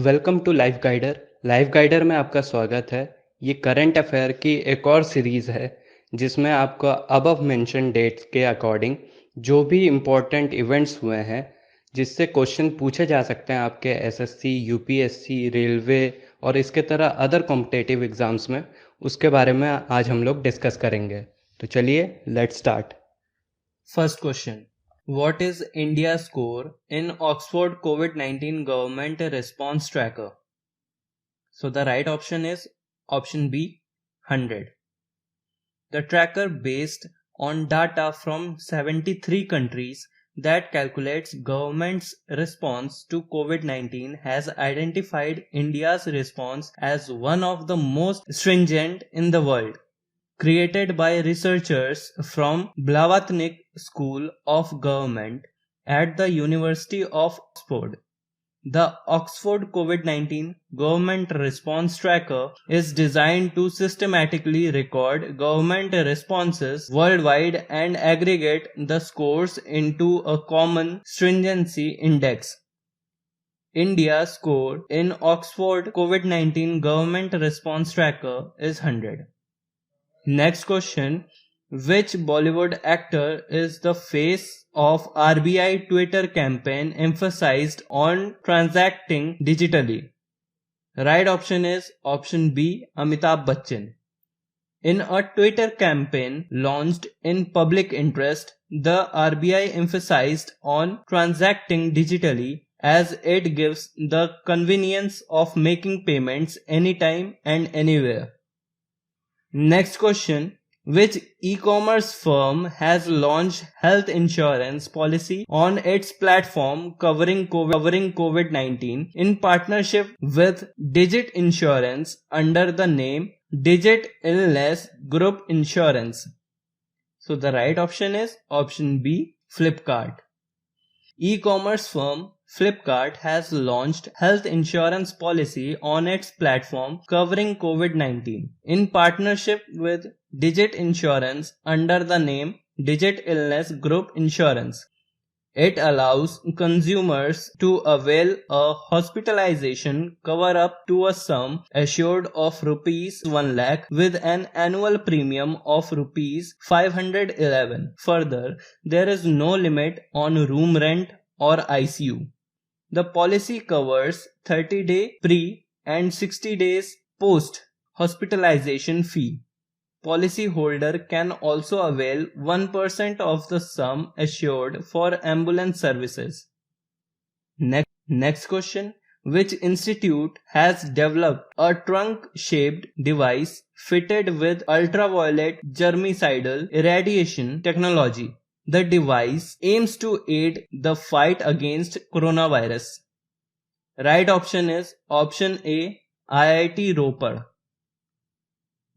Welcome to Life Guider. Life Guider में आपका स्वागत है। ये करंट अफेयर की एक और सीरीज़ है जिसमें आपको अबव मेंशन डेट्स के अकॉर्डिंग जो भी इम्पोर्टेंट इवेंट्स हुए हैं जिससे क्वेश्चन पूछे जा सकते हैं आपके एसएससी, यूपीएससी, रेलवे और इसके तरह अदर कॉम्पिटिटिव एग्ज़ाम्स में, उसके बारे में आज हम लोग डिस्कस करेंगे। तो चलिए let's start. First question. What is India's score in Oxford COVID-19 government response tracker? So the right option is option B, 100. The tracker based on data from 73 countries that calculates government's response to COVID-19 has identified India's response as one of the most stringent in the world. Created by researchers from Blavatnik School of Government at the University of Oxford. The Oxford COVID-19 Government Response Tracker is designed to systematically record government responses worldwide and aggregate the scores into a common stringency index. India's score in Oxford COVID-19 Government Response Tracker is 100. Next question. Which Bollywood actor is the face of RBI Twitter campaign emphasized on transacting digitally? Right option is option B, Amitabh Bachchan. In a Twitter campaign launched in public interest, the RBI emphasized on transacting digitally as it gives the convenience of making payments anytime and anywhere. Next question. Which e-commerce firm has launched health insurance policy on its platform covering COVID-19 in partnership with Digit Insurance under the name Digit Illness Group Insurance? So the right option is option B, Flipkart. E-commerce firm Flipkart has launched health insurance policy on its platform covering COVID-19 in partnership with Digit Insurance under the name Digit Illness Group Insurance. It allows consumers to avail a hospitalization cover up to a sum assured of rupees 1 lakh with an annual premium of rupees 511. Further, there is no limit on room rent or ICU. The policy covers 30-day pre and 60 days post hospitalization fee. Policyholder can also avail 1% of the sum assured for ambulance services. Next question. Which institute has developed a trunk-shaped device fitted with ultraviolet germicidal irradiation technology? The device aims to aid the fight against coronavirus. Right option is option A, IIT Ropar.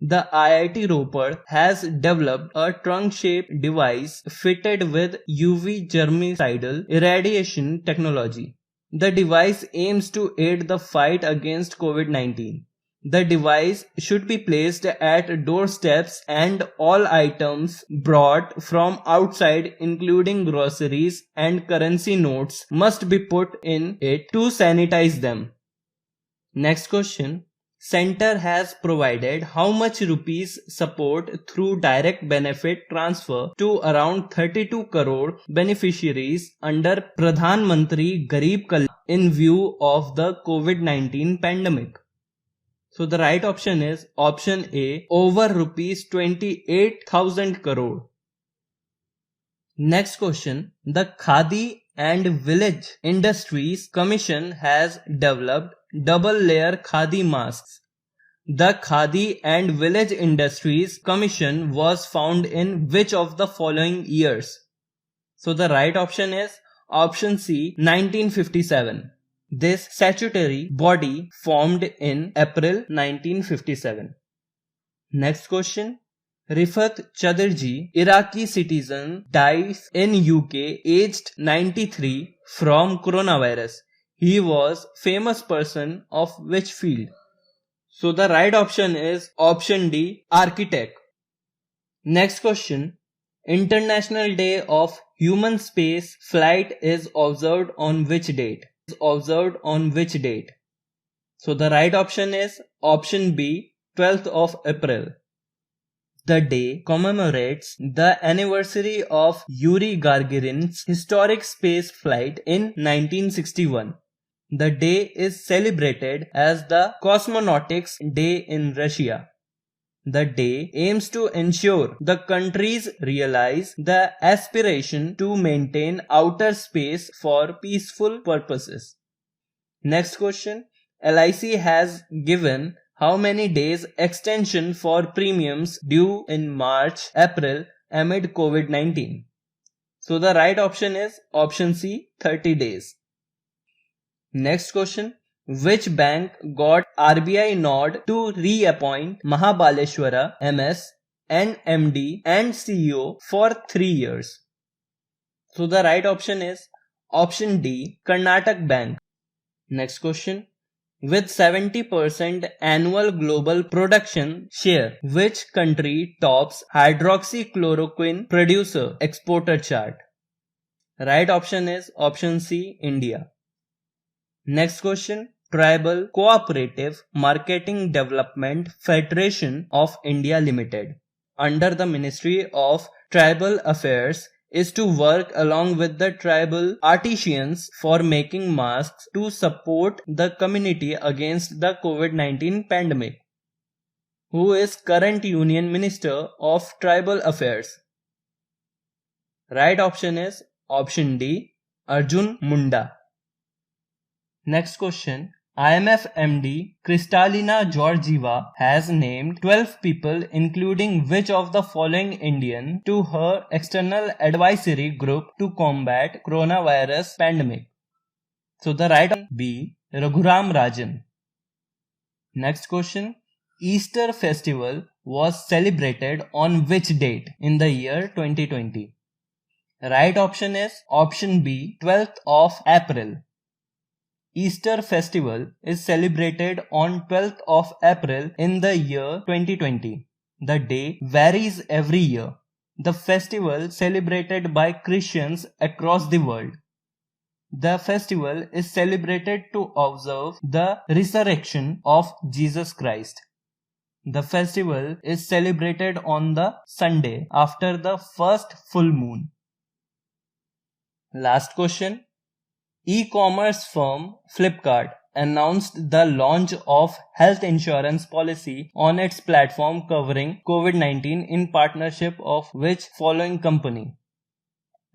The IIT Ropar has developed a trunk-shaped device fitted with UV germicidal irradiation technology. The device aims to aid the fight against COVID-19. The device should be placed at doorsteps and all items brought from outside, including groceries and currency notes, must be put in it to sanitize them. Next question. Center has provided how much rupees support through direct benefit transfer to around 32 crore beneficiaries under Pradhan Mantri Garib Kalyan in view of the COVID-19 pandemic? So the right option is option A, over rupees 28,000 crore. Next question. The Khadi and Village Industries Commission has developed double-layer Khadi masks. The Khadi and Village Industries Commission was found in which of the following years? So the right option is option C, 1957. This statutory body formed in April 1957. Next question. Rifat Chaudhry, Iraqi citizen, dies in UK aged 93 from coronavirus. He was famous person of which field? So the right option is option D, architect. Next question. International Day of Human Space Flight is observed on which date? So the right option is option B, 12th of April. The day commemorates the anniversary of Yuri Gagarin's historic space flight in 1961. The day is celebrated as the Cosmonautics Day in Russia. The day aims to ensure the countries realize the aspiration to maintain outer space for peaceful purposes. Next question. LIC has given how many days extension for premiums due in March, April amid COVID-19? So the right option is option C, 30 days. Next question. Which bank got RBI nod to reappoint Mahabaleshwara MS and MD and CEO for 3 years? So the right option is option D, Karnataka Bank. Next question. With 70% annual global production share, which country tops hydroxychloroquine producer exporter chart? Right option is option C, India. Next question. Tribal Cooperative Marketing Development Federation of India Limited, under the Ministry of Tribal Affairs, is to work along with the tribal artisans for making masks to support the community against the COVID-19 pandemic. Who is current Union Minister of Tribal Affairs? Right option is option D, Arjun Munda. Next question. IMF MD Kristalina Georgieva has named 12 people, including which of the following Indian, to her external advisory group to combat coronavirus pandemic? So the right option B, Raghuram Rajan. Next question. Easter festival was celebrated on which date in the year 2020? Right option is option B, 12th of April. Easter festival is celebrated on 12th of April in the year 2020. The day varies every year. The festival celebrated by Christians across the world. The festival is celebrated to observe the resurrection of Jesus Christ. The festival is celebrated on the Sunday after the first full moon. Last question. E-commerce firm Flipkart announced the launch of health insurance policy on its platform covering COVID-19 in partnership of which following company?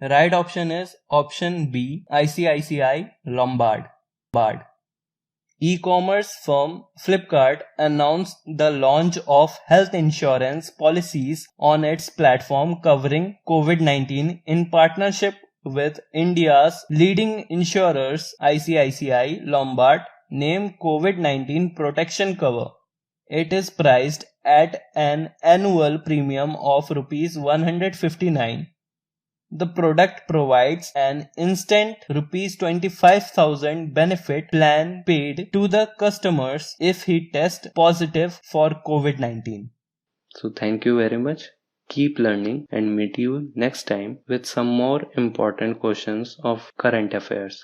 Right option is option B, ICICI Lombard. E-commerce firm Flipkart announced the launch of health insurance policies on its platform covering COVID-19 in partnership with India's leading insurers ICICI Lombard named COVID-19 Protection Cover. It is priced at an annual premium of Rs 159. The product provides an instant Rs 25,000 benefit plan paid to the customers if he tests positive for COVID-19. So thank you very much. Keep learning and meet you next time with some more important questions of current affairs.